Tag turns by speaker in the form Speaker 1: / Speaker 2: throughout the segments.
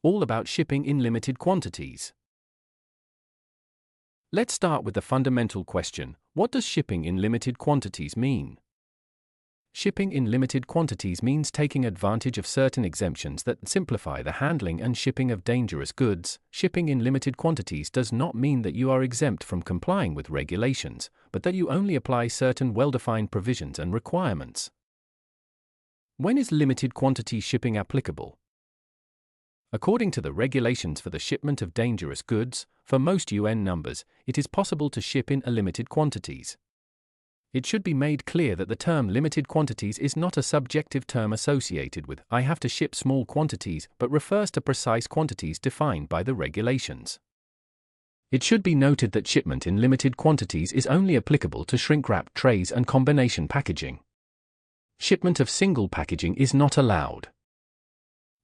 Speaker 1: all about shipping in limited quantities. Let's start with the fundamental question: what does shipping in limited quantities mean? Shipping in limited quantities means taking advantage of certain exemptions that simplify the handling and shipping of dangerous goods. Shipping in limited quantities does not mean that you are exempt from complying with regulations, but that you only apply certain well-defined provisions and requirements. When is limited quantity shipping applicable? According to the regulations for the shipment of dangerous goods, for most UN numbers, it is possible to ship in limited quantities. It should be made clear that the term limited quantities is not a subjective term associated with "I have to ship small quantities," but refers to precise quantities defined by the regulations. It should be noted that shipment in limited quantities is only applicable to shrink-wrap trays and combination packaging. Shipment of single packaging is not allowed.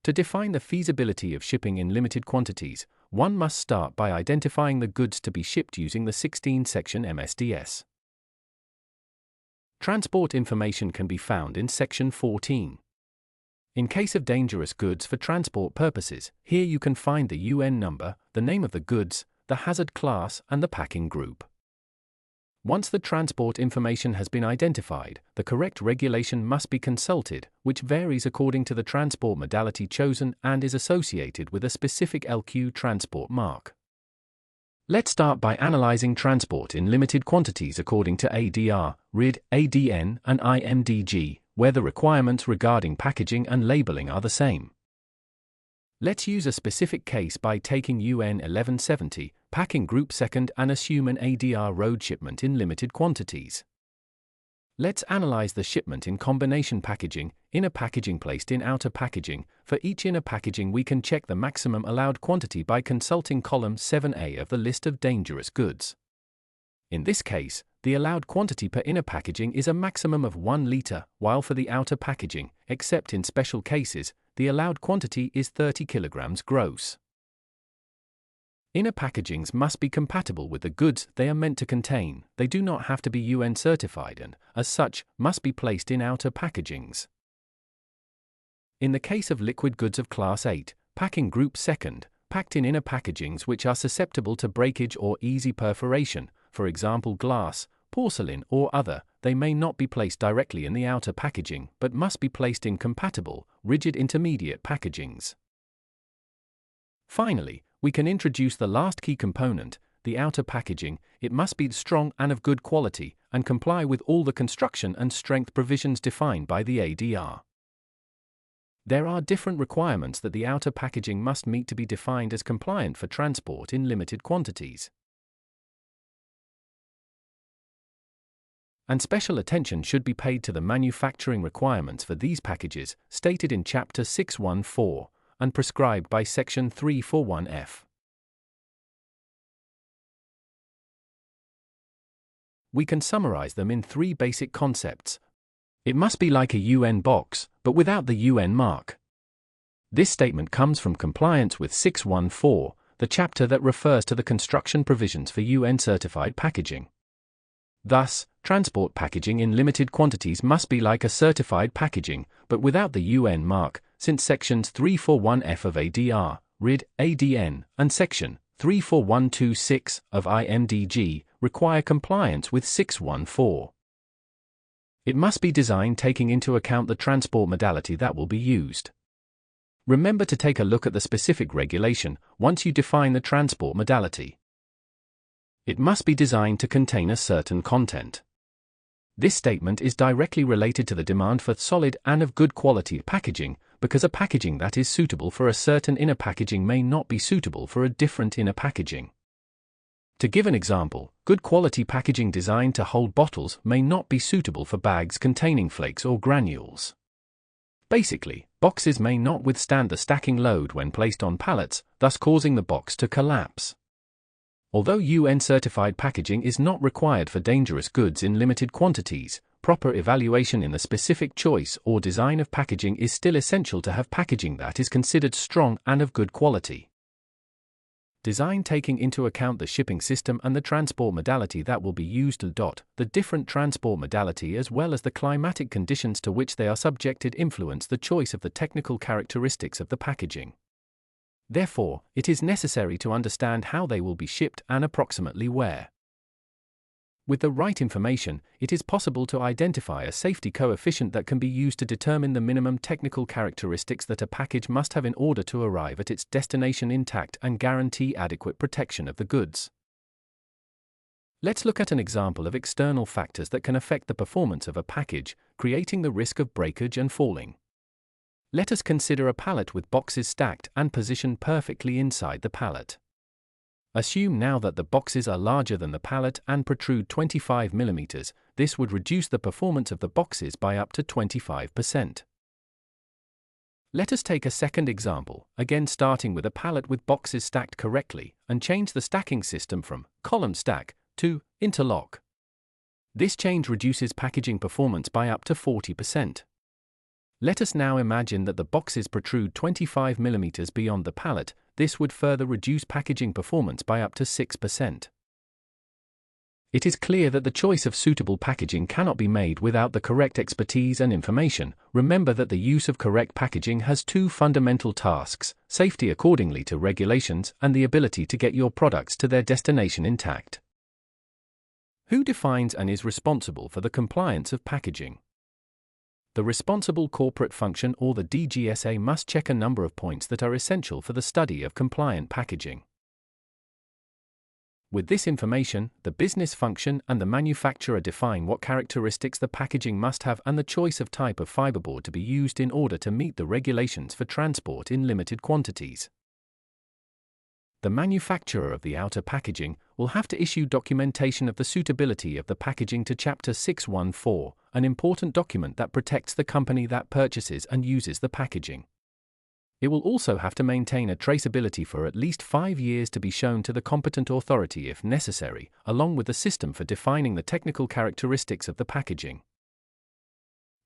Speaker 1: To define the feasibility of shipping in limited quantities, one must start by identifying the goods to be shipped using the 16-section MSDS. Transport information can be found in Section 14. In case of dangerous goods for transport purposes, here you can find the UN number, the name of the goods, the hazard class, and the packing group. Once the transport information has been identified, the correct regulation must be consulted, which varies according to the transport modality chosen and is associated with a specific LQ transport mark. Let's start by analyzing transport in limited quantities according to ADR, RID, ADN, and IMDG, where the requirements regarding packaging and labeling are the same. Let's use a specific case by taking UN 1170, packing group second, and assume an ADR road shipment in limited quantities. Let's analyze the shipment in combination packaging, inner packaging placed in outer packaging. For each inner packaging we can check the maximum allowed quantity by consulting column 7A of the list of dangerous goods. In this case, the allowed quantity per inner packaging is a maximum of 1 liter, while for the outer packaging, except in special cases, the allowed quantity is 30 kilograms gross. Inner packagings must be compatible with the goods they are meant to contain. They do not have to be UN certified and, as such, must be placed in outer packagings. In the case of liquid goods of Class 8, packing group second, packed in inner packagings which are susceptible to breakage or easy perforation, for example glass, porcelain, or other, they may not be placed directly in the outer packaging but must be placed in compatible, rigid intermediate packagings. Finally, we can introduce the last key component, the outer packaging. It must be strong and of good quality, and comply with all the construction and strength provisions defined by the ADR. There are different requirements that the outer packaging must meet to be defined as compliant for transport in limited quantities. And special attention should be paid to the manufacturing requirements for these packages, stated in Chapter 614, and prescribed by Section 341F. We can summarize them in 3 basic concepts. It must be like a UN box, but without the UN mark. This statement comes from compliance with 614, the chapter that refers to the construction provisions for UN-certified packaging. Thus, transport packaging in limited quantities must be like a certified packaging, but without the UN mark, since Sections 341F of ADR, RID, ADN, and Section 34126 of IMDG require compliance with 614. It must be designed taking into account the transport modality that will be used. Remember to take a look at the specific regulation once you define the transport modality. It must be designed to contain a certain content. This statement is directly related to the demand for solid and of good quality packaging, because a packaging that is suitable for a certain inner packaging may not be suitable for a different inner packaging. To give an example, good quality packaging designed to hold bottles may not be suitable for bags containing flakes or granules. Basically, boxes may not withstand the stacking load when placed on pallets, thus causing the box to collapse. Although UN-certified packaging is not required for dangerous goods in limited quantities, proper evaluation in the specific choice or design of packaging is still essential to have packaging that is considered strong and of good quality. Design taking into account the shipping system and the transport modality that will be used. The different transport modality as well as the climatic conditions to which they are subjected influence the choice of the technical characteristics of the packaging. Therefore, it is necessary to understand how they will be shipped and approximately where. With the right information, it is possible to identify a safety coefficient that can be used to determine the minimum technical characteristics that a package must have in order to arrive at its destination intact and guarantee adequate protection of the goods. Let's look at an example of external factors that can affect the performance of a package, creating the risk of breakage and falling. Let us consider a pallet with boxes stacked and positioned perfectly inside the pallet. Assume now that the boxes are larger than the pallet and protrude 25 mm. This would reduce the performance of the boxes by up to 25%. Let us take a second example, again starting with a pallet with boxes stacked correctly, and change the stacking system from column stack to interlock. This change reduces packaging performance by up to 40%. Let us now imagine that the boxes protrude 25 mm beyond the pallet. This would further reduce packaging performance by up to 6%. It is clear that the choice of suitable packaging cannot be made without the correct expertise and information. Remember that the use of correct packaging has two fundamental tasks: safety accordingly to regulations and the ability to get your products to their destination intact. Who defines and is responsible for the compliance of packaging? The responsible corporate function, or the DGSA, must check a number of points that are essential for the study of compliant packaging. With this information, the business function and the manufacturer define what characteristics the packaging must have and the choice of type of fiberboard to be used in order to meet the regulations for transport in limited quantities. The manufacturer of the outer packaging will have to issue documentation of the suitability of the packaging to Chapter 614, an important document that protects the company that purchases and uses the packaging. It will also have to maintain a traceability for at least 5 years to be shown to the competent authority if necessary, along with the system for defining the technical characteristics of the packaging.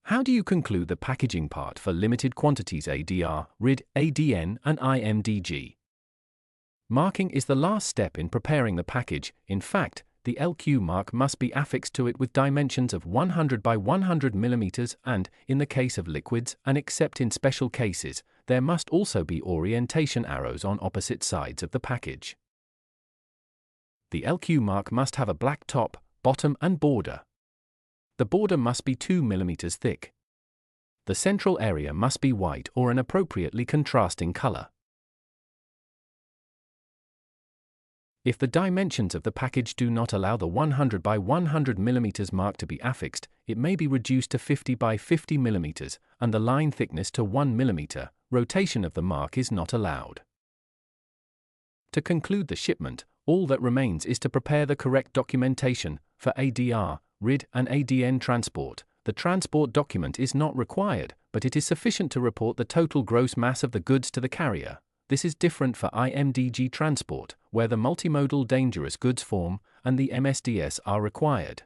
Speaker 1: How do you conclude the packaging part for limited quantities ADR, RID, ADN, and IMDG? Marking is the last step in preparing the package. In fact, the LQ mark must be affixed to it with dimensions of 100 by 100 mm and, in the case of liquids and except in special cases, there must also be orientation arrows on opposite sides of the package. The LQ mark must have a black top, bottom and border. The border must be 2 mm thick. The central area must be white or an appropriately contrasting color. If the dimensions of the package do not allow the 100 by 100 mm mark to be affixed, it may be reduced to 50 by 50 mm, and the line thickness to 1 mm. Rotation of the mark is not allowed. To conclude the shipment, all that remains is to prepare the correct documentation. For ADR, RID, and ADN transport, the transport document is not required, but it is sufficient to report the total gross mass of the goods to the carrier. This is different for IMDG transport, where the multimodal dangerous goods form and the MSDS are required.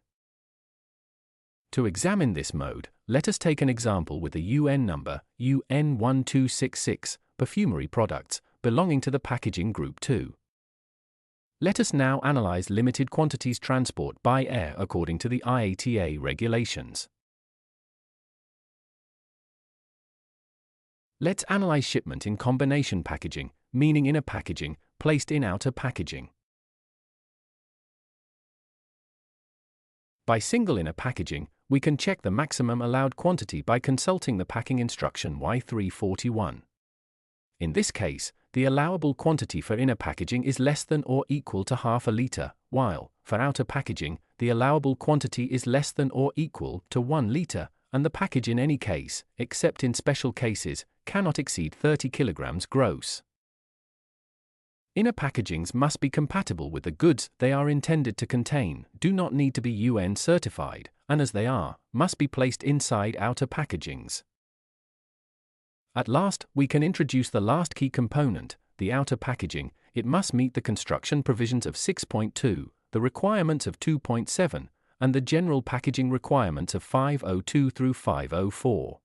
Speaker 1: To examine this mode, let us take an example with the UN number, UN 1266, perfumery products, belonging to the packaging group 2. Let us now analyze limited quantities transport by air according to the IATA regulations. Let's analyze shipment in combination packaging, meaning inner packaging, placed in outer packaging. By single inner packaging, we can check the maximum allowed quantity by consulting the packing instruction Y341. In this case, the allowable quantity for inner packaging is less than or equal to half a liter, while, for outer packaging, the allowable quantity is less than or equal to 1 liter, and the package in any case, except in special cases, cannot exceed 30 kilograms gross. Inner packagings must be compatible with the goods they are intended to contain, do not need to be UN certified, and as they are, must be placed inside outer packagings. At last, we can introduce the last key component, the outer packaging. It must meet the construction provisions of 6.2, the requirements of 2.7, and the general packaging requirements of 502 through 504.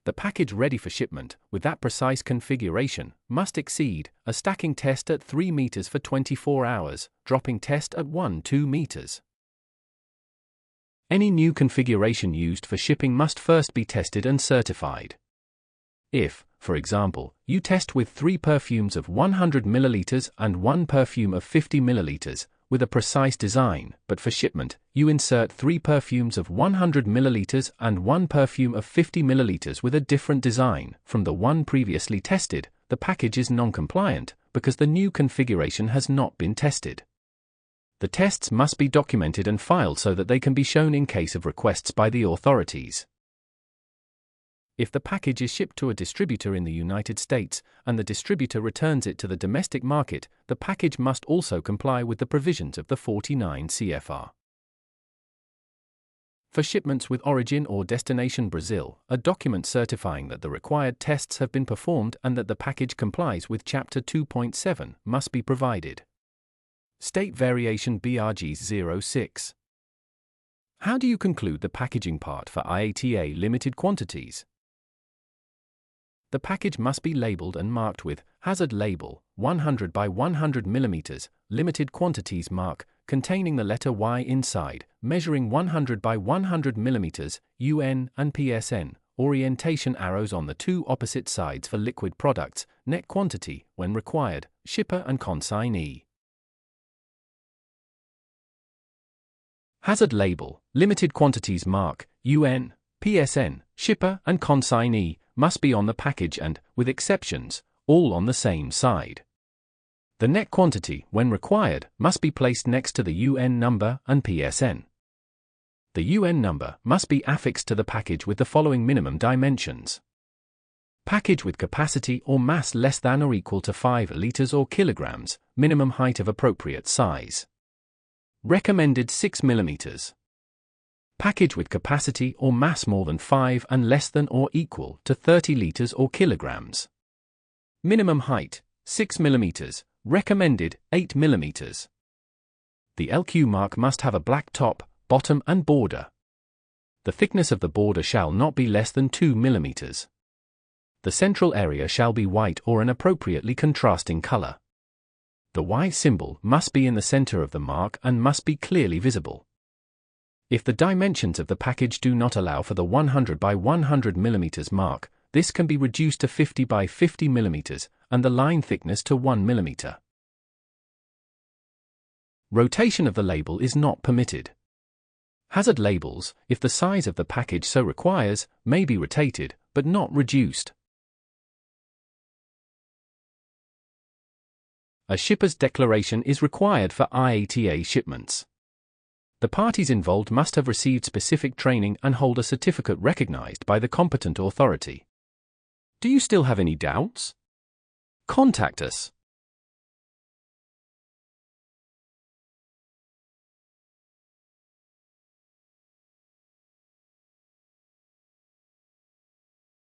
Speaker 1: The package ready for shipment, with that precise configuration, must exceed a stacking test at 3 meters for 24 hours, dropping test at 1-2 meters. Any new configuration used for shipping must first be tested and certified. If, for example, you test with 3 perfumes of 100 ml and 1 perfume of 50 ml, with a precise design, but for shipment, you insert 3 perfumes of 100 ml and 1 perfume of 50 ml with a different design from the one previously tested, the package is non-compliant because the new configuration has not been tested. The tests must be documented and filed so that they can be shown in case of requests by the authorities. If the package is shipped to a distributor in the United States and the distributor returns it to the domestic market, the package must also comply with the provisions of the 49 CFR. For shipments with origin or destination Brazil, a document certifying that the required tests have been performed and that the package complies with Chapter 2.7 must be provided. State Variation BRG 06. How do you conclude the packaging part for IATA limited quantities? The package must be labeled and marked with hazard label 100 by 100 mm, limited quantities mark, containing the letter Y inside, measuring 100 by 100 mm, UN and PSN, orientation arrows on the 2 opposite sides for liquid products, net quantity, when required, shipper and consignee. Hazard label, limited quantities mark, UN, PSN, shipper and consignee, must be on the package and, with exceptions, all on the same side. The net quantity, when required, must be placed next to the UN number and PSN. The UN number must be affixed to the package with the following minimum dimensions. Package with capacity or mass less than or equal to 5 liters or kilograms, minimum height of appropriate size. Recommended 6 mm. Package with capacity or mass more than 5 and less than or equal to 30 liters or kilograms. Minimum height, 6 mm, recommended 8 mm. The LQ mark must have a black top, bottom and border. The thickness of the border shall not be less than 2 mm. The central area shall be white or an appropriately contrasting color. The Y symbol must be in the center of the mark and must be clearly visible. If the dimensions of the package do not allow for the 100 by 100 mm mark, this can be reduced to 50 by 50 mm and the line thickness to 1 mm. Rotation of the label is not permitted. Hazard labels, if the size of the package so requires, may be rotated, but not reduced. A shipper's declaration is required for IATA shipments. The parties involved must have received specific training and hold a certificate recognized by the competent authority. Do you still have any doubts? Contact us.